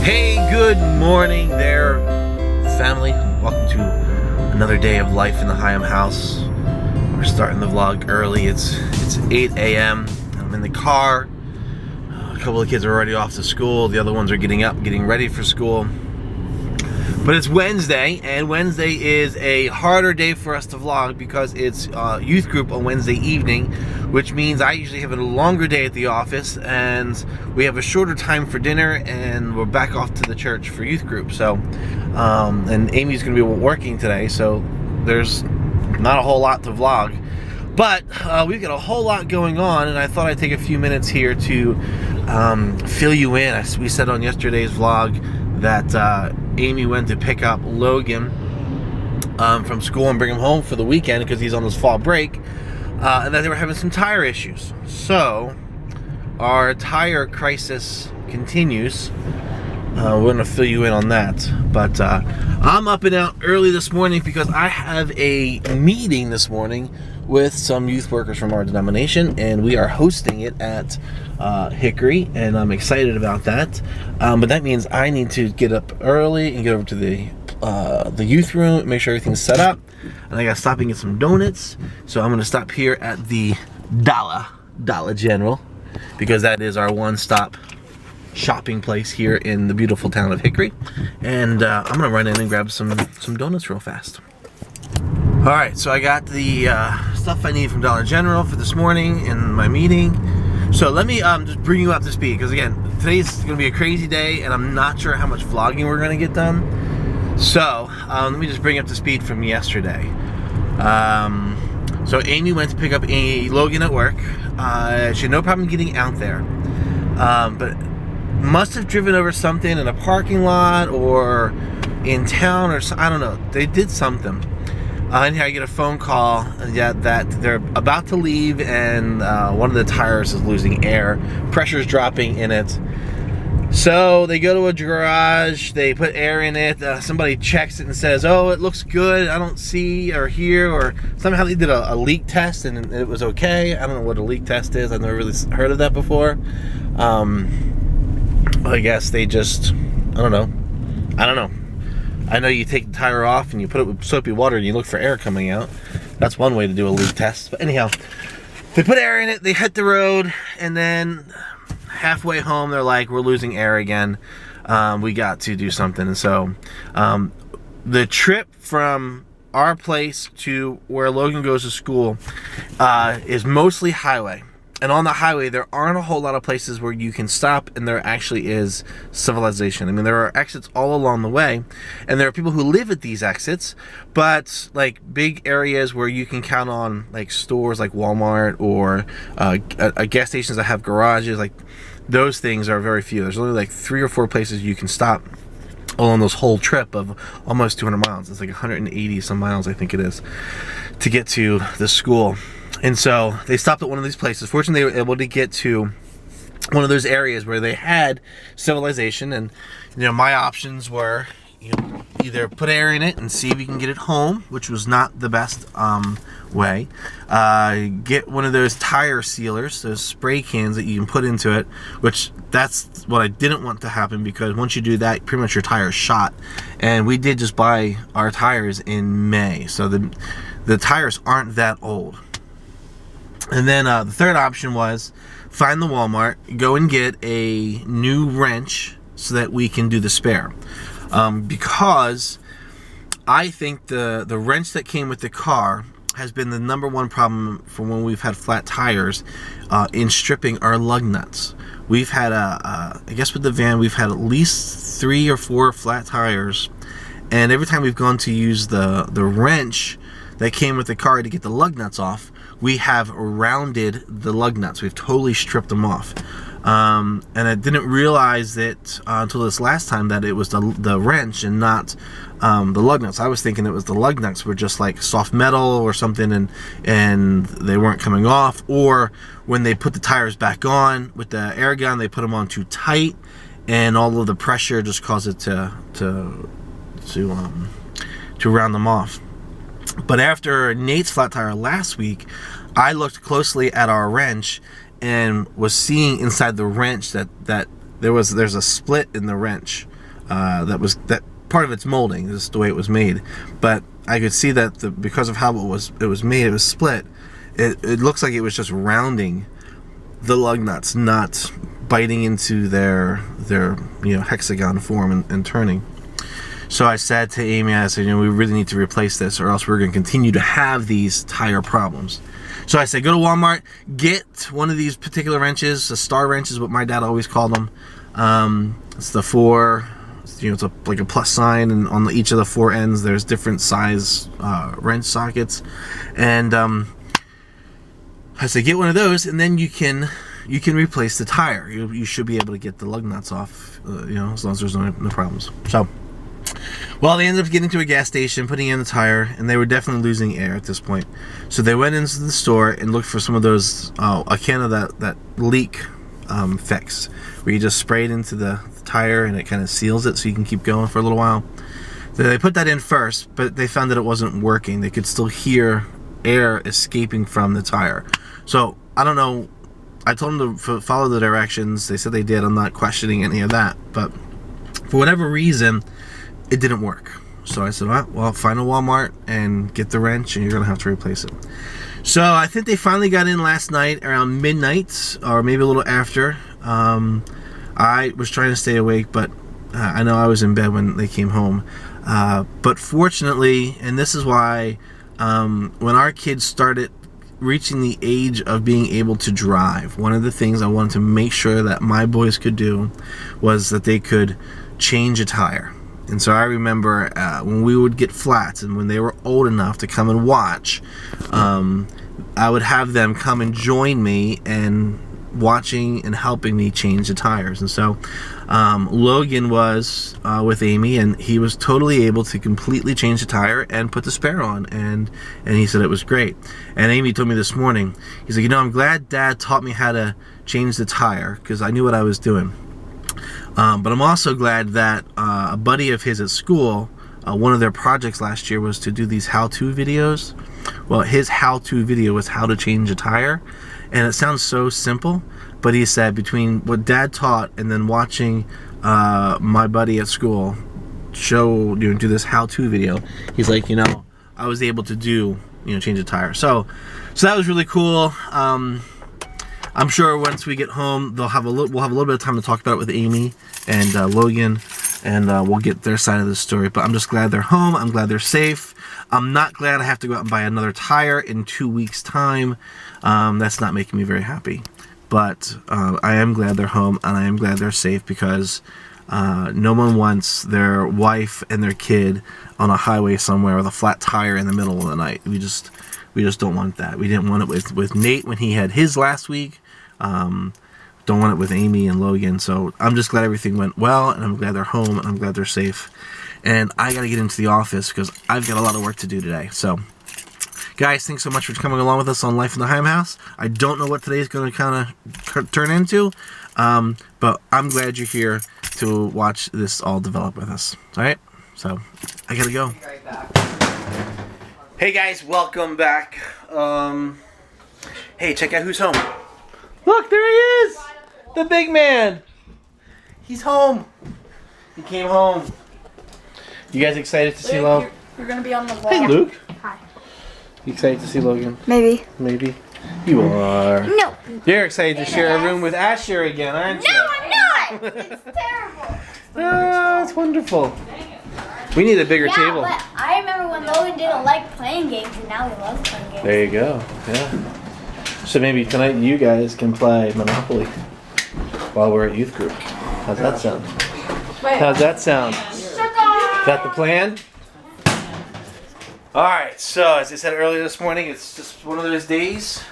Hey, good morning there, family. Welcome to another day of life in the Higham House. We're starting the vlog early. It's 8 a.m. I'm in the car. A couple of kids are already off to school. The other ones are getting up, getting ready for school. But it's Wednesday, and Wednesday is a harder day for us to vlog because it's youth group on Wednesday evening, which means I usually have a longer day at the office, and we have a shorter time for dinner, and we're back off to the church for youth group. So, and Amy's going to be working today, so there's not a whole lot to vlog. But we've got a whole lot going on, and I thought I'd take a few minutes here to fill you in. We said on yesterday's vlog that Amy went to pick up Logan from school and bring him home for the weekend because he's on his fall break, and that they were having some tire issues. So our tire crisis continues. We're going to fill you in on that. But I'm up and out early this morning because I have a meeting this morning with some youth workers from our denomination, and we are hosting it at Hickory, and I'm excited about that. But that means I need to get up early and get over to the youth room, make sure everything's set up, and I gotta stop and get some donuts. So I'm gonna stop here at the Dollar General, because that is our one-stop shopping place here in the beautiful town of Hickory, and I'm gonna run in and grab some donuts real fast. All right, so I got the stuff I need from Dollar General for this morning in my meeting. So let me just bring you up to speed, because again, today's gonna be a crazy day, and I'm not sure how much vlogging we're gonna get done. So let me just bring you up to speed from yesterday. So Amy went to pick up Logan at work. She had no problem getting out there, but must have driven over something in a parking lot or in town, or I don't know. They did something. And here I get a phone call that they're about to leave, and one of the tires is losing air. Pressure's dropping in it. So they go to a garage, they put air in it, somebody checks it and says, oh, it looks good, I don't see or hear, or somehow they did a leak test and it was okay. I don't know what a leak test is. I've never really heard of that before. I guess they just, I don't know. I know you take the tire off and you put it with soapy water and you look for air coming out. That's one way to do a leak test. But anyhow, they put air in it, they hit the road, and then halfway home they're like, we're losing air again. We got to do something. And so the trip from our place to where Logan goes to school is mostly highway. And on the highway, there aren't a whole lot of places where you can stop, and there actually is civilization. I mean, there are exits all along the way, and there are people who live at these exits, but like big areas where you can count on, like stores like Walmart or gas stations that have garages, like those things are very few. There's only like 3 or 4 places you can stop along this whole trip of almost 200 miles. It's like 180 some miles, I think it is, to get to the school. And so they stopped at one of these places. Fortunately, they were able to get to one of those areas where they had civilization. And, you know, my options were, you know, either put air in it and see if you can get it home, which was not the best way. Get one of those tire sealers, those spray cans that you can put into it, which that's what I didn't want to happen, because once you do that, pretty much your tire's shot. And we did just buy our tires in May, so the tires aren't that old. And then the third option was find the Walmart, go and get a new wrench so that we can do the spare. Because I think the wrench that came with the car has been the #1 problem for when we've had flat tires in stripping our lug nuts. We've had I guess with the van, we've had at least 3 or 4 flat tires, and every time we've gone to use the wrench that came with the car to get the lug nuts off, we have rounded the lug nuts. We've totally stripped them off. And I didn't realize it until this last time that it was the wrench and not the lug nuts. I was thinking it was the lug nuts were just like soft metal or something, and they weren't coming off. Or when they put the tires back on with the air gun, they put them on too tight, and all of the pressure just caused it to round them off. But after Nate's flat tire last week, I looked closely at our wrench and was seeing inside the wrench that there's a split in the wrench. that part of it's molding. This is the way it was made, but I could see that because of how it was made, it was split. It looks like it was just rounding the lug nuts, not biting into their hexagon form and turning. So I said to Amy, I said, we really need to replace this, or else we're going to continue to have these tire problems. So I said, go to Walmart, get one of these particular wrenches. The star wrench is what my dad always called them. It's the four, it's like a plus sign, and on each of the four ends there's different size wrench sockets. And I said, get one of those, and then you can replace the tire. You should be able to get the lug nuts off, as long as there's no problems. So, well, they ended up getting to a gas station, putting in the tire, and they were definitely losing air at this point. So they went into the store and looked for some of those, a can of that leak fix, where you just spray it into the tire and it kind of seals it so you can keep going for a little while. So they put that in first, but they found that it wasn't working. They could still hear air escaping from the tire. So I don't know. I told them to follow the directions. They said they did. I'm not questioning any of that, but for whatever reason, it didn't work. So I said, well, find a Walmart and get the wrench, and you're gonna have to replace it. So I think they finally got in last night around midnight, or maybe a little after. I was trying to stay awake, but I know I was in bed when they came home. But fortunately, and this is why, when our kids started reaching the age of being able to drive, one of the things I wanted to make sure that my boys could do was that they could change a tire. And so I remember when we would get flats, and when they were old enough to come and watch, I would have them come and join me and watching and helping me change the tires. And so Logan was with Amy, and he was totally able to completely change the tire and put the spare on, and he said it was great. And Amy told me this morning, he's like, I'm glad Dad taught me how to change the tire, because I knew what I was doing. But I'm also glad that a buddy of his at school, one of their projects last year was to do these how-to videos. Well, his how-to video was how to change a tire, and it sounds so simple, but he said between what Dad taught and then watching my buddy at school do this how-to video, he's like, I was able to do, change a tire. So that was really cool. I'm sure once we get home, we'll have a little bit of time to talk about it with Amy and Logan, and we'll get their side of the story. But I'm just glad they're home. I'm glad they're safe. I'm not glad I have to go out and buy another tire in 2 weeks' time. That's not making me very happy. But I am glad they're home, and I am glad they're safe, because no one wants their wife and their kid on a highway somewhere with a flat tire in the middle of the night. We just don't want that. We didn't want it with Nate when he had his last week. Don't want it with Amy and Logan. So I'm just glad everything went well, and I'm glad they're home, and I'm glad they're safe. And I got to get into the office because I've got a lot of work to do today. So, guys, thanks so much for coming along with us on Life in the Higham House. I don't know what today's going to kind of turn into, but I'm glad you're here to watch this all develop with us. All right? So, I got to go. Be right back. Hey, guys, welcome back. Hey, check out who's home. Look, there he is! The big man! He's home! He came home. You guys excited to see Logan? You're gonna be on the wall. Hey, Luke. Hi. You excited to see Logan? Maybe. Maybe. You are. No. You're excited to share a room with Asher again, aren't you? No, I'm not! It's terrible. Oh, it's wonderful. We need a bigger table. But I remember when Logan didn't like playing games, and now he loves playing games. There you go. Yeah. So maybe tonight you guys can play Monopoly while we're at youth group. How's that sound? How's that sound? Is that the plan? Alright, so as I said earlier this morning, it's just one of those days.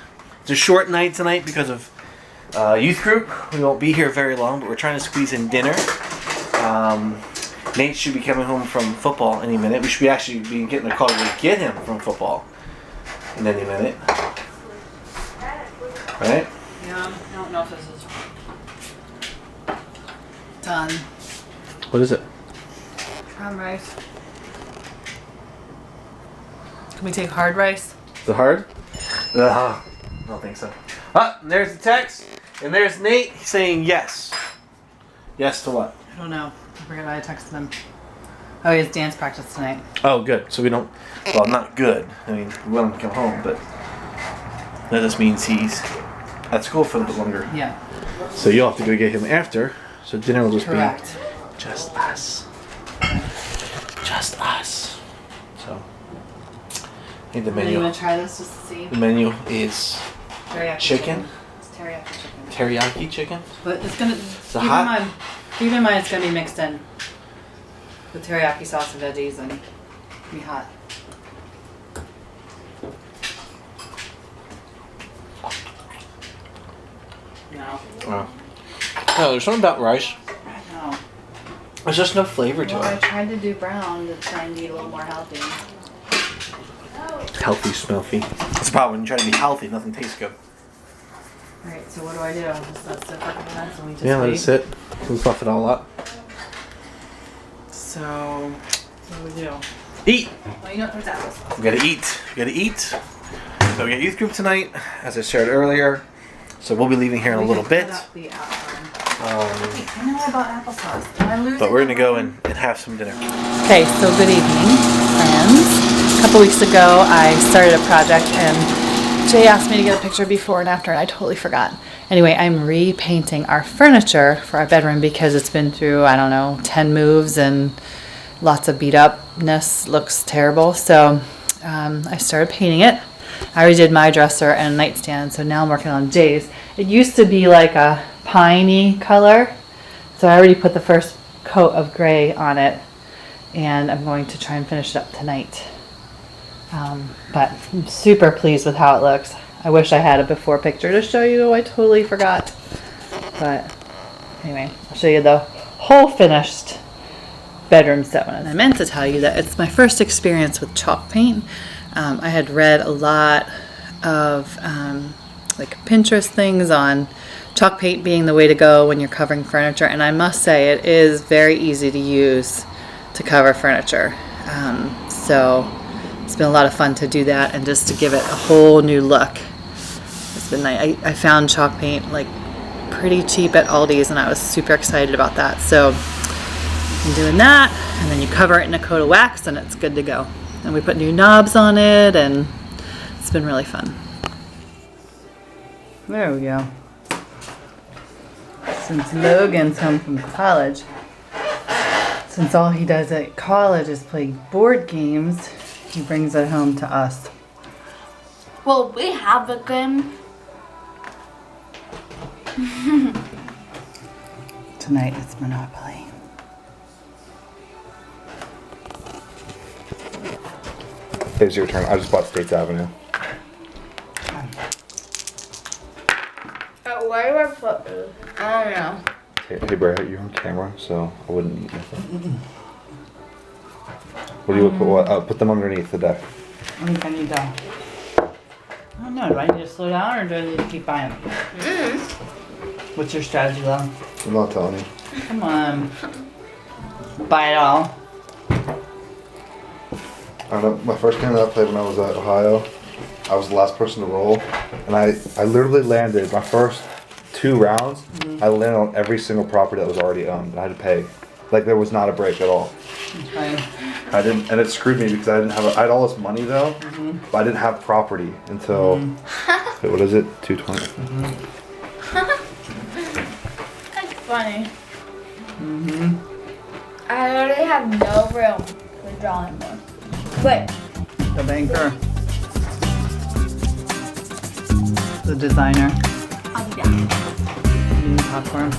It's a short night tonight because of youth group. We won't be here very long, but we're trying to squeeze in dinner. Nate should be coming home from football any minute. We should actually be getting a call to get him from football in any minute. Right? Yeah, I don't know if this is done. What is it? Brown rice. Can we take hard rice? Is it hard? I don't think so. Ah, and there's the text. And there's Nate saying yes. Yes to what? I don't know. I forgot I texted him. Oh, he has dance practice tonight. Oh, good. So we don't. Well, not good. I mean, we want him to come home, but that just means he's at school for a little bit longer. Yeah. So you'll have to go get him after. So dinner will just Correct. be just us. Just us. So I think the You menu. want to try this just to see? The menu is Teriyaki chicken. It's teriyaki chicken. Teriyaki chicken. But it's gonna hot? keep in mind it's gonna be mixed in with teriyaki sauce and veggies and be hot. No. Oh. No, there's something about rice. No. There's just no flavor to Well, I it. tried to do brown to try and eat a little more healthy. Healthy, smelfy. That's the problem. When you try to be healthy, nothing tastes good. Alright, so what do I do? Just let it sit for a couple minutes and we just Yeah, let wait? it sit. We buff it all up. So, what do we do? Eat. Well, you know, there's apples. We gotta eat. We gotta eat. So we got youth group tonight, as I shared earlier. So we'll be leaving here in a little bit. Wait, I know I bought applesauce. Did I lose But it? we're gonna go and have some dinner. Okay, so good evening, friends. A couple weeks ago, I started a project and Jay asked me to get a picture before and after, and I totally forgot. Anyway, I'm repainting our furniture for our bedroom because it's been through, I don't know, 10 moves and lots of beat upness. Looks terrible. So I started painting it. I already did my dresser and nightstand, so now I'm working on Jay's. It used to be like a piney color, so I already put the first coat of gray on it, and I'm going to try and finish it up tonight. But I'm super pleased with how it looks. I wish I had a before picture to show you. I totally forgot. But anyway, I'll show you the whole finished bedroom set one. And I meant to tell you that it's my first experience with chalk paint. I had read a lot of like Pinterest things on chalk paint being the way to go when you're covering furniture, and I must say it is very easy to use to cover furniture. So it's been a lot of fun to do that and just to give it a whole new look. It's been nice. I found chalk paint like pretty cheap at Aldi's, and I was super excited about that. So I'm doing that, and then you cover it in a coat of wax and it's good to go. And we put new knobs on it, and it's been really fun. There we go. Since Logan's home from college, since all he does at college is play board games, he brings it home to us. Well, we have a game. Tonight it's Monopoly. It's your turn. I just bought States Avenue. Where do I put this? I don't know. Hey, Bray, you're on camera, so I wouldn't eat nothing. What do you put? What? Put them underneath the deck. I think I need to. I don't know. Do I need to slow down or do I need to keep buying? What's your strategy, Lo? I'm not telling you. Come on. Buy it all. I don't know. My first game that I played when I was at Ohio, I was the last person to roll, and I literally landed my first 2 rounds. I landed on every single property that was already owned, and I had to pay. Like there was not a break at all. Okay. I didn't, and it screwed me because I didn't have. I had all this money though, but I didn't have property until. Wait, what is it? 220. That's funny. I already have no room to draw anymore. Wait. The banker. The designer. I'll be down. Eating popcorn.